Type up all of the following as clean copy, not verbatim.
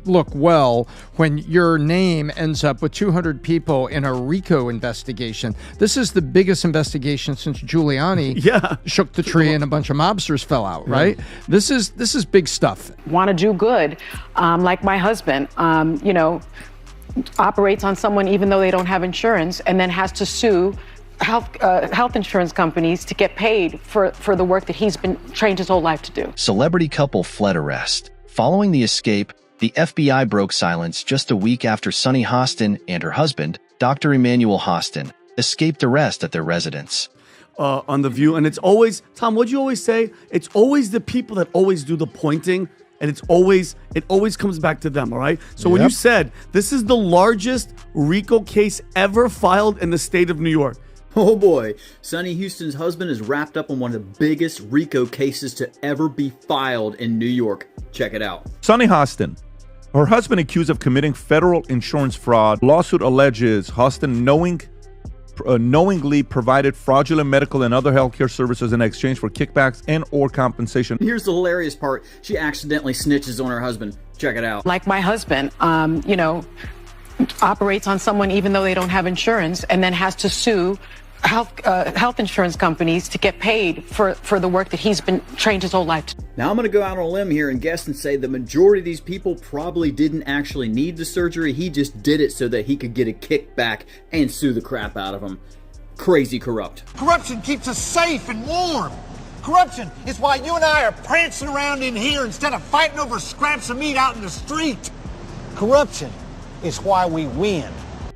look well when your name ends up with 200 people in a RICO investigation. This is the biggest investigation since Giuliani shook the tree and a bunch of mobsters fell out, right? This is big stuff. Want to do good, like my husband, operates on someone even though they don't have insurance, and then has to sue health insurance companies to get paid for the work that he's been trained his whole life to do. Celebrity couple fled arrest. Following the escape, the FBI broke silence just a week after Sunny Hostin and her husband, Dr. Emmanuel Hostin, escaped arrest at their residence. On The View, and it's always, Tom, what'd you always say? It's always the people that always do the pointing, and it always comes back to them, all right? So when you said, this is the largest RICO case ever filed in the state of New York. Oh boy, Sunny Hostin's husband is wrapped up in one of the biggest RICO cases to ever be filed in New York. Check it out. Sunny Hostin, her husband accused of committing federal insurance fraud. Lawsuit alleges Hostin knowingly provided fraudulent medical and other healthcare services in exchange for kickbacks and or compensation. Here's the hilarious part. She accidentally snitches on her husband. Check it out. Like my husband, operates on someone even though they don't have insurance, and then has to sue health insurance companies to get paid for the work that he's been trained his whole life to. Now I'm going to go out on a limb here and guess and say the majority of these people probably didn't actually need the surgery. He just did it so that he could get a kickback and sue the crap out of them. Crazy corrupt. Corruption keeps us safe and warm. Corruption is why you and I are prancing around in here instead of fighting over scraps of meat out in the street. Corruption is why we win.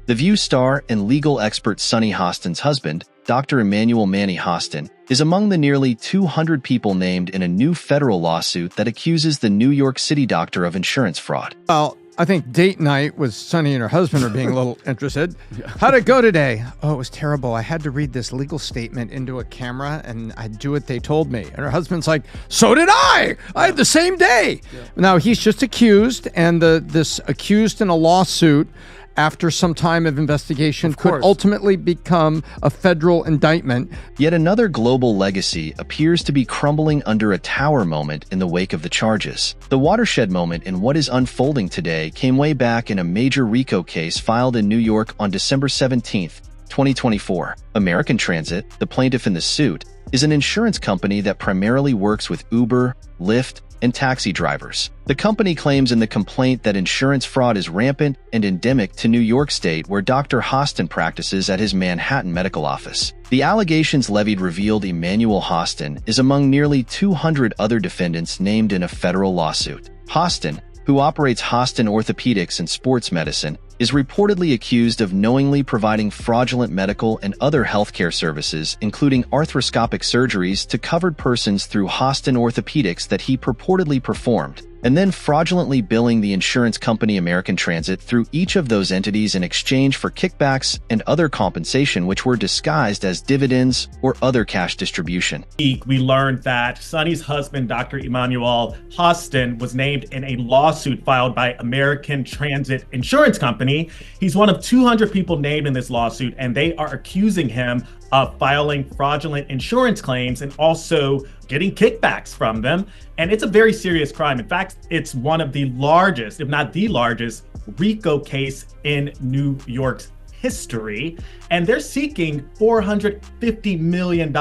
The View star and legal expert Sunny Hostin's husband, Dr. Emmanuel Manny Hostin, is among the nearly 200 people named in a new federal lawsuit that accuses the New York City doctor of insurance fraud. Well, I think date night with Sunny and her husband are being a little interested. How'd it go today? Oh, it was terrible. I had to read this legal statement into a camera, and I'd do what they told me. And her husband's like, so did I! I had the same day! Now, he's just accused, and this accused in a lawsuit after some time of investigation could ultimately become a federal indictment. Yet another global legacy appears to be crumbling under a tower moment in the wake of the charges. The watershed moment in what is unfolding today came way back in a major RICO case filed in New York on December 17, 2024. American Transit, the plaintiff in the suit, is an insurance company that primarily works with Uber, Lyft, and taxi drivers. The company claims in the complaint that insurance fraud is rampant and endemic to New York State, where Dr. Hostin practices at his Manhattan medical office. The allegations levied revealed Emmanuel Hostin is among nearly 200 other defendants named in a federal lawsuit. Hostin, who operates Hostin Orthopedics and Sports Medicine, is reportedly accused of knowingly providing fraudulent medical and other healthcare services, including arthroscopic surgeries, to covered persons through Hostin Orthopedics that he purportedly performed, and then fraudulently billing the insurance company American Transit through each of those entities in exchange for kickbacks and other compensation which were disguised as dividends or other cash distribution. We learned that Sunny's husband, Dr. Emmanuel Hostin, was named in a lawsuit filed by American Transit Insurance Company. He's one of 200 people named in this lawsuit, and they are accusing him of filing fraudulent insurance claims and also getting kickbacks from them. And it's a very serious crime. In fact, it's one of the largest, if not the largest, RICO case in New York's history. And they're seeking $450 million.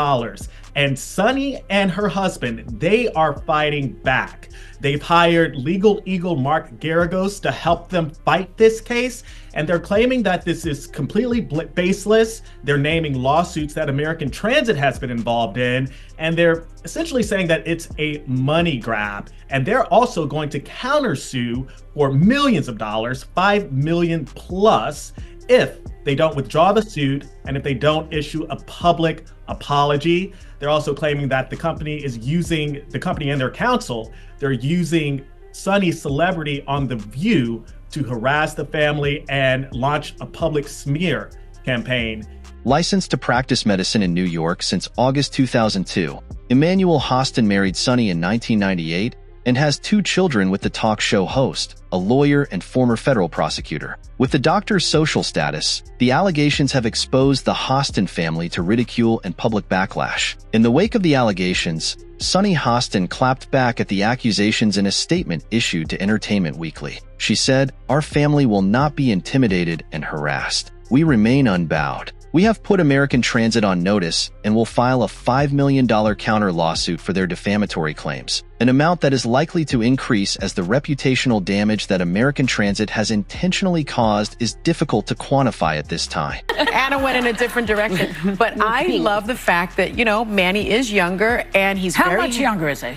And Sunny and her husband, they are fighting back. They've hired legal eagle Mark Garagos to help them fight this case, and they're claiming that this is completely baseless. They're naming lawsuits that American Transit has been involved in, and they're essentially saying that it's a money grab. And they're also going to countersue for millions of dollars, $5 million plus, if they don't withdraw the suit and if they don't issue a public apology. They're also claiming that the company and their counsel, they're using Sunny's celebrity on The View to harass the family and launch a public smear campaign. Licensed to practice medicine in New York since August 2002, Emmanuel Hostin married Sunny in 1998 and has 2 children with the talk show host, a lawyer and former federal prosecutor. With the doctor's social status, the allegations have exposed the Hostin family to ridicule and public backlash. In the wake of the allegations, Sunny Hostin clapped back at the accusations in a statement issued to Entertainment Weekly. She said, "Our family will not be intimidated and harassed. We remain unbowed. We have put American Transit on notice and will file a $5 million counter lawsuit for their defamatory claims, an amount that is likely to increase as the reputational damage that American Transit has intentionally caused is difficult to quantify at this time." Anna went in a different direction, but I love the fact that, Manny is younger and he's How much younger is he?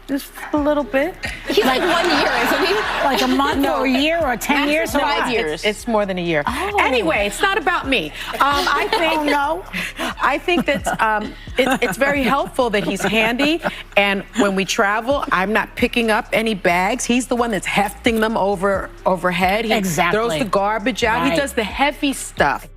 Just a little bit. He's like 1 year, isn't he? Like a month or a year or 10 years or 5 what? years. It's more than a year. Oh. Anyway, it's not about me. I think. Oh, no. I think that it's very helpful that he's handy, and when we travel, I'm not picking up any bags. He's the one that's hefting them overhead. He throws the garbage out. Right. He does the heavy stuff.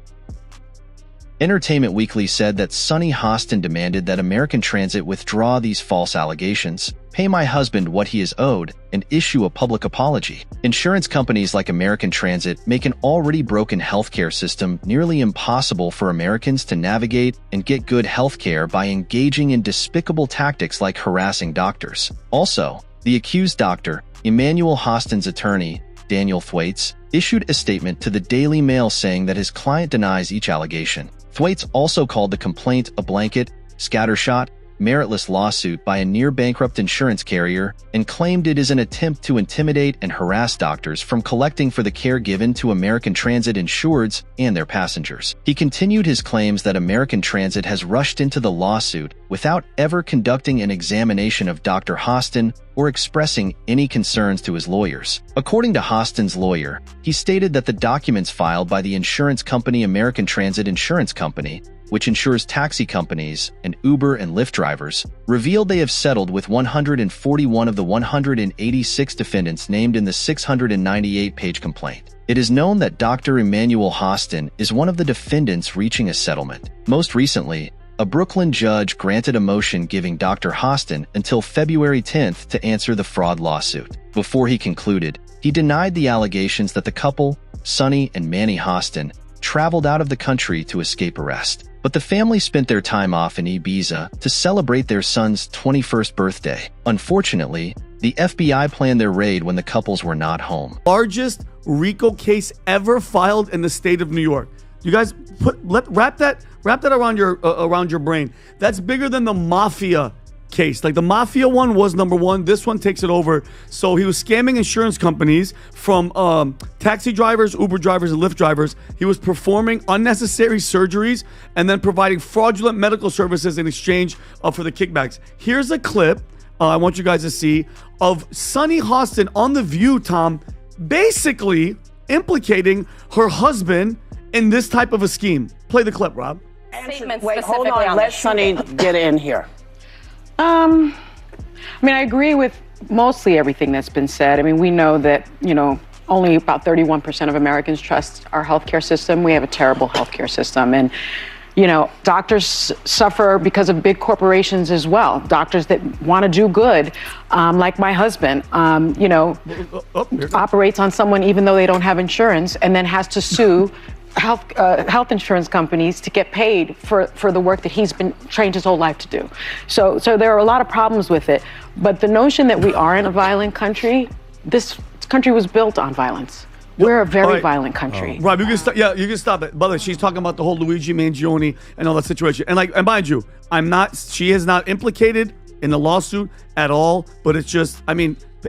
Entertainment Weekly said that Sunny Hostin demanded that American Transit withdraw these false allegations, pay my husband what he is owed, and issue a public apology. Insurance companies like American Transit make an already broken healthcare system nearly impossible for Americans to navigate and get good healthcare by engaging in despicable tactics like harassing doctors. Also, the accused doctor, Emmanuel Hostin's attorney, Daniel Thwaites, issued a statement to the Daily Mail saying that his client denies each allegation. Thwaites also called the complaint a blanket, scattershot, meritless lawsuit by a near-bankrupt insurance carrier and claimed it is an attempt to intimidate and harass doctors from collecting for the care given to American Transit insureds and their passengers. He continued his claims that American Transit has rushed into the lawsuit without ever conducting an examination of Dr. Hostin or expressing any concerns to his lawyers. According to Hostin's lawyer, he stated that the documents filed by the insurance company American Transit Insurance Company, which insures taxi companies and Uber and Lyft drivers, revealed they have settled with 141 of the 186 defendants named in the 698-page complaint. It is known that Dr. Emmanuel Hostin is one of the defendants reaching a settlement. Most recently, a Brooklyn judge granted a motion giving Dr. Hostin until February 10th to answer the fraud lawsuit. Before he concluded, he denied the allegations that the couple, Sunny and Manny Hostin, traveled out of the country to escape arrest. But the family spent their time off in Ibiza to celebrate their son's 21st birthday. Unfortunately, the FBI planned their raid when the couples were not home. Largest RICO case ever filed in the state of New York. You guys wrap that around your brain. That's bigger than the mafia case. Like the mafia one was number one. This one takes it over. So he was scamming insurance companies from taxi drivers, Uber drivers, and Lyft drivers. He was performing unnecessary surgeries and then providing fraudulent medical services in exchange for the kickbacks. Here's a clip I want you guys to see of Sunny Hostin on The View, Tom, basically implicating her husband in this type of a scheme. Play the clip, Rob. Wait, hold on. Let Sunny get in here. I agree with mostly everything that's been said. We know that, only about 31% of Americans trust our healthcare system. We have a terrible healthcare system. And, doctors suffer because of big corporations as well. Doctors that want to do good, like my husband, operates on someone even though they don't have insurance and then has to sue health insurance companies to get paid for the work that he's been trained his whole life to do. So there are a lot of problems with it. But the notion that we are in a violent country, this country was built on violence. We're a very violent country. Rob, you can stop. Yeah, you can stop it. By the way, she's talking about the whole Luigi Mangione and all that situation. And mind you, she is not implicated in the lawsuit at all. But it's just,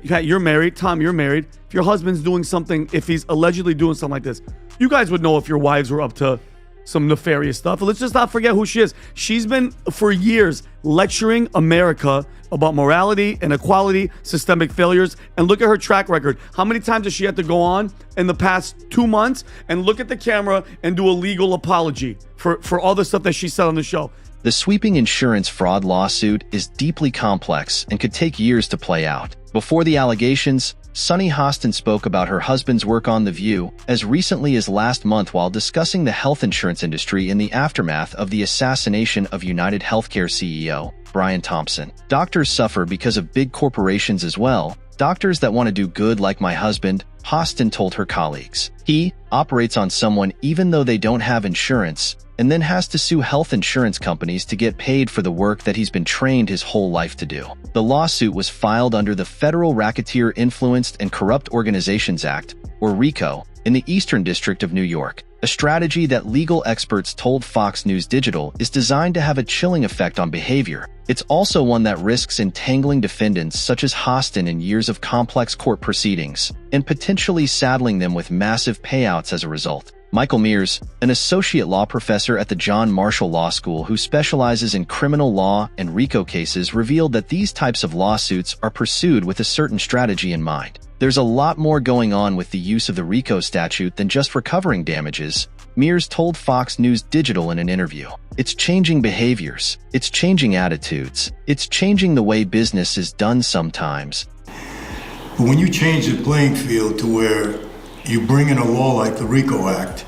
you're married, Tom. You're married. If your husband's doing something, if he's allegedly doing something like this, you guys would know if your wives were up to some nefarious stuff. Let's just not forget who she is. She's been, for years, lecturing America about morality, inequality, systemic failures, and look at her track record. How many times has she had to go on in the past 2 months and look at the camera and do a legal apology for all the stuff that she said on the show? The sweeping insurance fraud lawsuit is deeply complex and could take years to play out. Before the allegations, Sunny Hostin spoke about her husband's work on The View as recently as last month while discussing the health insurance industry in the aftermath of the assassination of United Healthcare CEO Brian Thompson. Doctors suffer because of big corporations as well. Doctors that want to do good like my husband, Hostin told her colleagues. He operates on someone even though they don't have insurance, and then has to sue health insurance companies to get paid for the work that he's been trained his whole life to do. The lawsuit was filed under the Federal Racketeer Influenced and Corrupt Organizations Act, or RICO, in the Eastern District of New York. A strategy that legal experts told Fox News Digital is designed to have a chilling effect on behavior. It's also one that risks entangling defendants such as Hostin in years of complex court proceedings, and potentially saddling them with massive payouts as a result. Michael Mears, an associate law professor at the John Marshall Law School who specializes in criminal law and RICO cases, revealed that these types of lawsuits are pursued with a certain strategy in mind. There's a lot more going on with the use of the RICO statute than just recovering damages, Mears told Fox News Digital in an interview. It's changing behaviors, it's changing attitudes, it's changing the way business is done sometimes. But when you change the playing field to where you bring in a law like the RICO Act,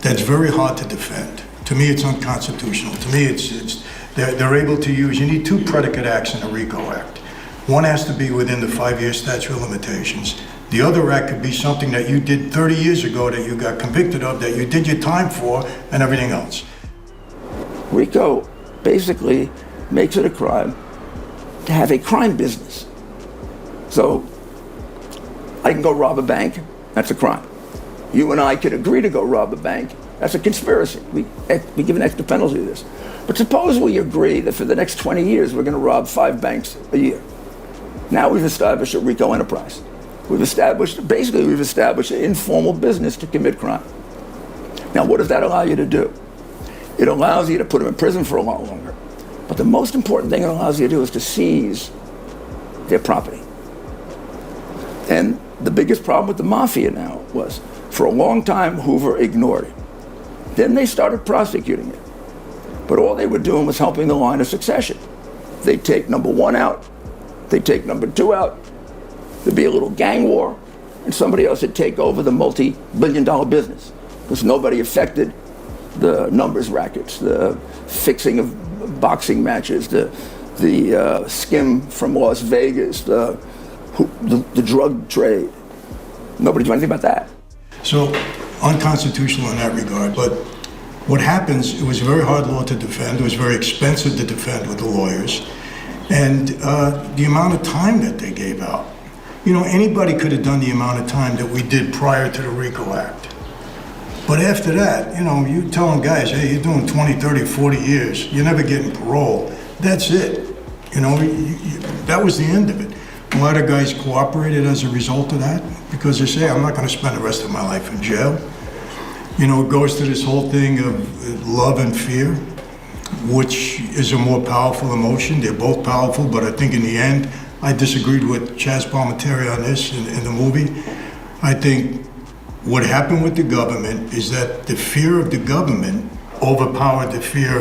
that's very hard to defend. To me, it's unconstitutional. To me, they're able to use, you need two predicate acts in the RICO Act. One has to be within the 5-year statute of limitations. The other act could be something that you did 30 years ago that you got convicted of, that you did your time for, and everything else. RICO basically makes it a crime to have a crime business. So I can go rob a bank, that's a crime. You and I could agree to go rob a bank, that's a conspiracy. We give an extra penalty to this. But suppose we agree that for the next 20 years we're going to rob 5 banks a year. Now we've established a RICO enterprise. We've established an informal business to commit crime. Now what does that allow you to do? It allows you to put them in prison for a lot longer. But the most important thing it allows you to do is to seize their property. And the biggest problem with the mafia now was, for a long time, Hoover ignored it. Then they started prosecuting it. But all they were doing was helping the line of succession. They'd take number 1 out, they'd take number 2 out, there'd be a little gang war, and somebody else would take over the multi-billion-dollar business. Because nobody affected the numbers rackets, the fixing of boxing matches, the skim from Las Vegas, the drug trade. Nobody did anything about that. So, unconstitutional in that regard. But what happens, it was a very hard law to defend. It was very expensive to defend with the lawyers. And the amount of time that they gave out. You know, anybody could have done the amount of time that we did prior to the RICO Act. But after that, you know, you tell them, guys, hey, you're doing 20, 30, 40 years. You're never getting parole. That's it. You know, that was the end of it. A lot of guys cooperated as a result of that because they say, I'm not going to spend the rest of my life in jail. You know, it goes to this whole thing of love and fear, which is a more powerful emotion. They're both powerful, but I think in the end, I disagreed with Chaz Palminteri on this in the movie. I think what happened with the government is that the fear of the government overpowered the fear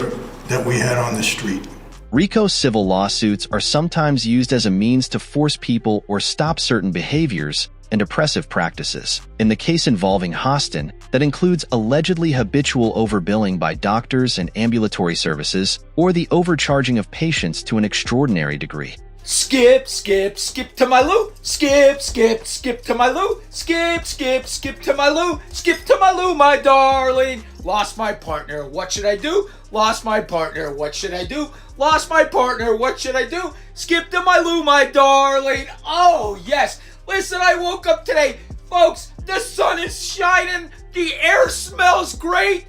that we had on the street. RICO civil lawsuits are sometimes used as a means to force people or stop certain behaviors and oppressive practices. In the case involving Hostin, that includes allegedly habitual overbilling by doctors and ambulatory services, or the overcharging of patients to an extraordinary degree. Skip, skip, skip to my loo. Skip, skip, skip to my loo. Skip, skip, skip to my loo. Skip to my loo, my darling. Lost my partner, what should I do? Lost my partner, what should I do? Lost my partner, what should I do? Skip to my loo, my darling. Oh, yes. Listen, I woke up today. Folks, the sun is shining. The air smells great.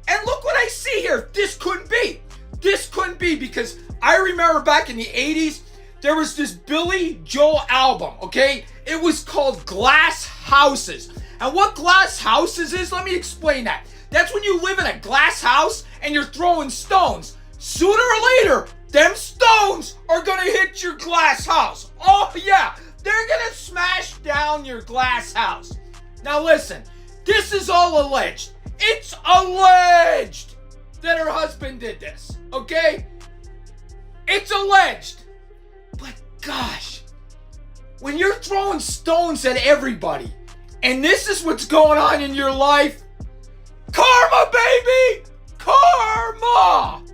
And look what I see here. This couldn't be. This couldn't be, because I remember back in the 80s, there was this Billy Joel album, okay? It was called Glass Houses. And what Glass Houses is, let me explain that. That's when you live in a glass house and you're throwing stones. Sooner or later, them stones are gonna hit your glass house. Oh yeah, they're gonna smash down your glass house. Now listen, this is all alleged. It's alleged that her husband did this, okay? It's alleged. But gosh, when you're throwing stones at everybody, and this is what's going on in your life, karma, baby! Karma!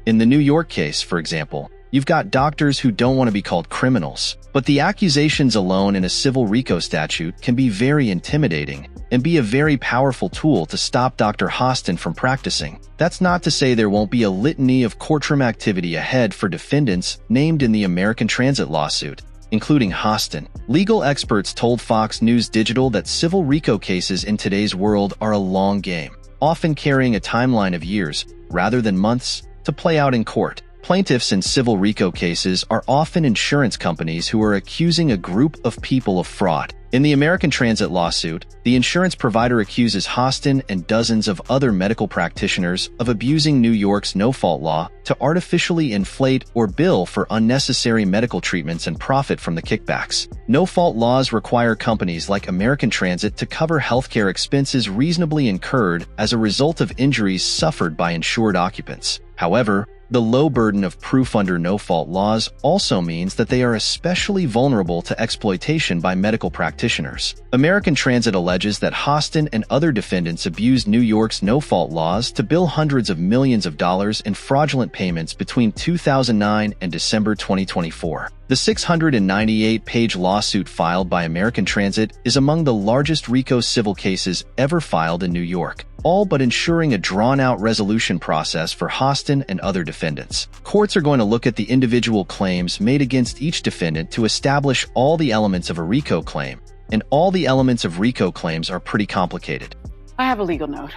In the New York case, for example, you've got doctors who don't want to be called criminals, but the accusations alone in a civil RICO statute can be very intimidating and be a very powerful tool to stop Dr. Hostin from practicing. That's not to say there won't be a litany of courtroom activity ahead for defendants named in the American Transit lawsuit, including Hostin. Legal experts told Fox News Digital that civil RICO cases in today's world are a long game, often carrying a timeline of years, rather than months, to play out in court. Plaintiffs in civil RICO cases are often insurance companies who are accusing a group of people of fraud. In the American Transit lawsuit, the insurance provider accuses Hostin and dozens of other medical practitioners of abusing New York's no-fault law to artificially inflate or bill for unnecessary medical treatments and profit from the kickbacks. No-fault laws require companies like American Transit to cover healthcare expenses reasonably incurred as a result of injuries suffered by insured occupants. However, the low burden of proof under no-fault laws also means that they are especially vulnerable to exploitation by medical practitioners. American Transit alleges that Hostin and other defendants abused New York's no-fault laws to bill hundreds of millions of dollars in fraudulent payments between 2009 and December 2024. The 698-page lawsuit filed by American Transit is among the largest RICO civil cases ever filed in New York, all but ensuring a drawn-out resolution process for Hostin and other defendants. Courts are going to look at the individual claims made against each defendant to establish all the elements of a RICO claim, and all the elements of RICO claims are pretty complicated. I have a legal note.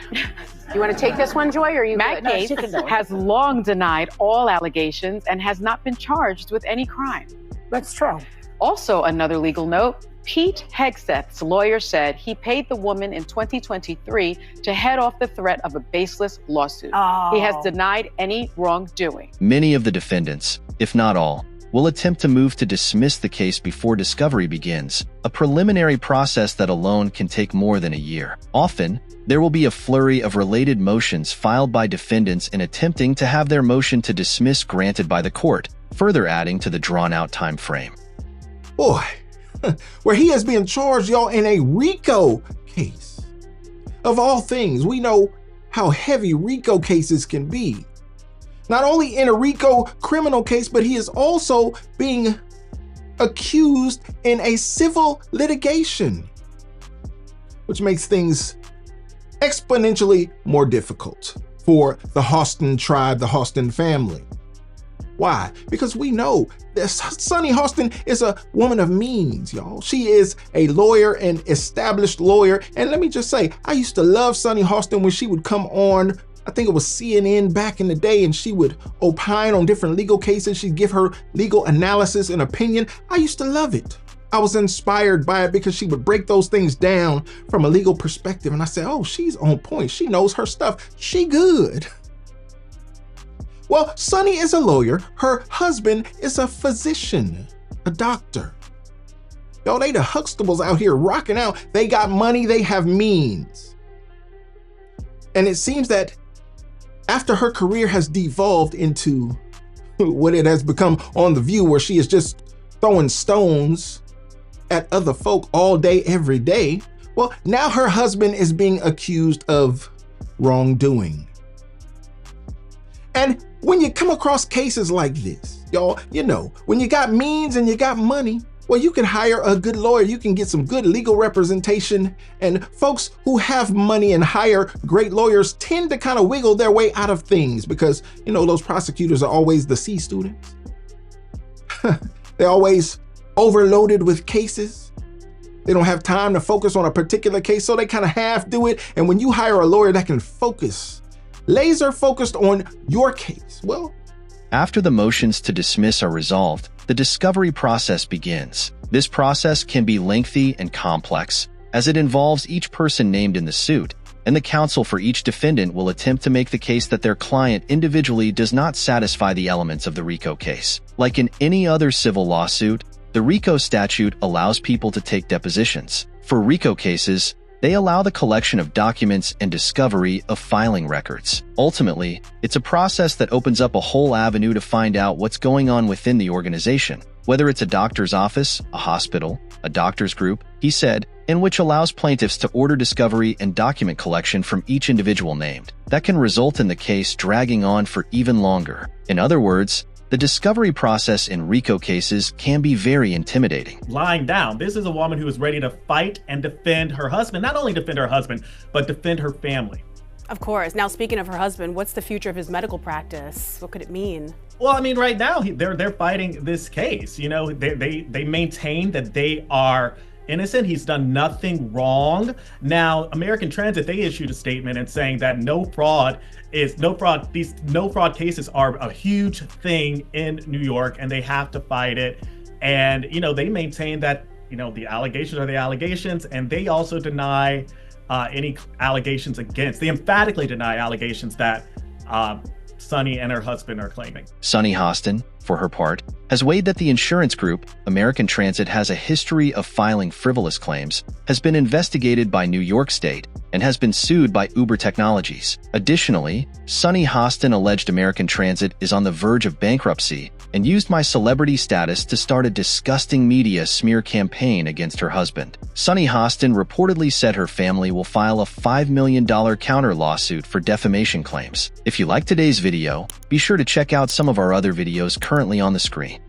You want to take this one, Joy, or are you Matt good? Gates has long denied all allegations and has not been charged with any crime. That's true. Also, another legal note, Pete Hegseth's lawyer said he paid the woman in 2023 to head off the threat of a baseless lawsuit. He has denied any wrongdoing. Many of the defendants, if not all, will attempt to move to dismiss the case before discovery begins, a preliminary process that alone can take more than a year. Often, there will be a flurry of related motions filed by defendants in attempting to have their motion to dismiss granted by the court, further adding to the drawn-out time frame. Boy, where he is being charged, y'all, in a RICO case. Of all things, we know how heavy RICO cases can be. Not only in a RICO criminal case, but he is also being accused in a civil litigation, which makes things exponentially more difficult for the Hostin tribe, the Hostin family. Why? Because we know that Sunny Hostin is a woman of means, y'all. She is a lawyer, an established lawyer. And let me just say, I used to love Sunny Hostin when she would come on, I think it was CNN back in the day, and she would opine on different legal cases. She'd give her legal analysis and opinion. I used to love it. I was inspired by it because she would break those things down from a legal perspective. And I said, oh, she's on point. She knows her stuff. She good. Well, Sunny is a lawyer. Her husband is a physician, a doctor. Y'all, they the Huxtables out here rocking out. They got money, they have means. And it seems that after her career has devolved into what it has become on The View, where she is just throwing stones at other folk all day, every day, well, now her husband is being accused of wrongdoing. And when you come across cases like this, y'all, you know, when you got means and you got money, well, you can hire a good lawyer. You can get some good legal representation. And folks who have money and hire great lawyers tend to kind of wiggle their way out of things because, you know, those prosecutors are always the C students. They're always overloaded with cases. They don't have time to focus on a particular case, so they kind of half do it. And when you hire a lawyer that can focus, laser focused on your case, well, after the motions to dismiss are resolved, the discovery process begins. This process can be lengthy and complex, as it involves each person named in the suit, and the counsel for each defendant will attempt to make the case that their client individually does not satisfy the elements of the RICO case. Like in any other civil lawsuit, the RICO statute allows people to take depositions. For RICO cases, they allow the collection of documents and discovery of filing records. Ultimately, it's a process that opens up a whole avenue to find out what's going on within the organization. whether it's a doctor's office, a hospital, a doctor's group, he said, in which allows plaintiffs to order discovery and document collection from each individual named. That can result in the case dragging on for even longer. In other words, the discovery process in RICO cases can be very intimidating. Lying down. This is a woman who is ready to fight and defend her husband. Not only defend her husband, but defend her family. Of course. Now, speaking of her husband, what's the future of his medical practice? What could it mean? Well, I mean, right now they're fighting this case. You know, they maintain that they are innocent. He's done nothing wrong. Now, American Transit, they issued a statement and saying that no fraud cases are a huge thing in New York, and they have to fight it. And you know, they maintain that, you know, the allegations are the allegations, and they also deny any allegations against. They emphatically deny allegations that Sunny and her husband are claiming. Sunny Hostin, for her part, has weighed that the insurance group, American Transit, has a history of filing frivolous claims, has been investigated by New York State, and has been sued by Uber Technologies. Additionally, Sunny Hostin alleged American Transit is on the verge of bankruptcy and used my celebrity status to start a disgusting media smear campaign against her husband. Sunny Hostin reportedly said her family will file a $5 million counter lawsuit for defamation claims. If you like today's video, be sure to check out some of our other videos currently on the screen.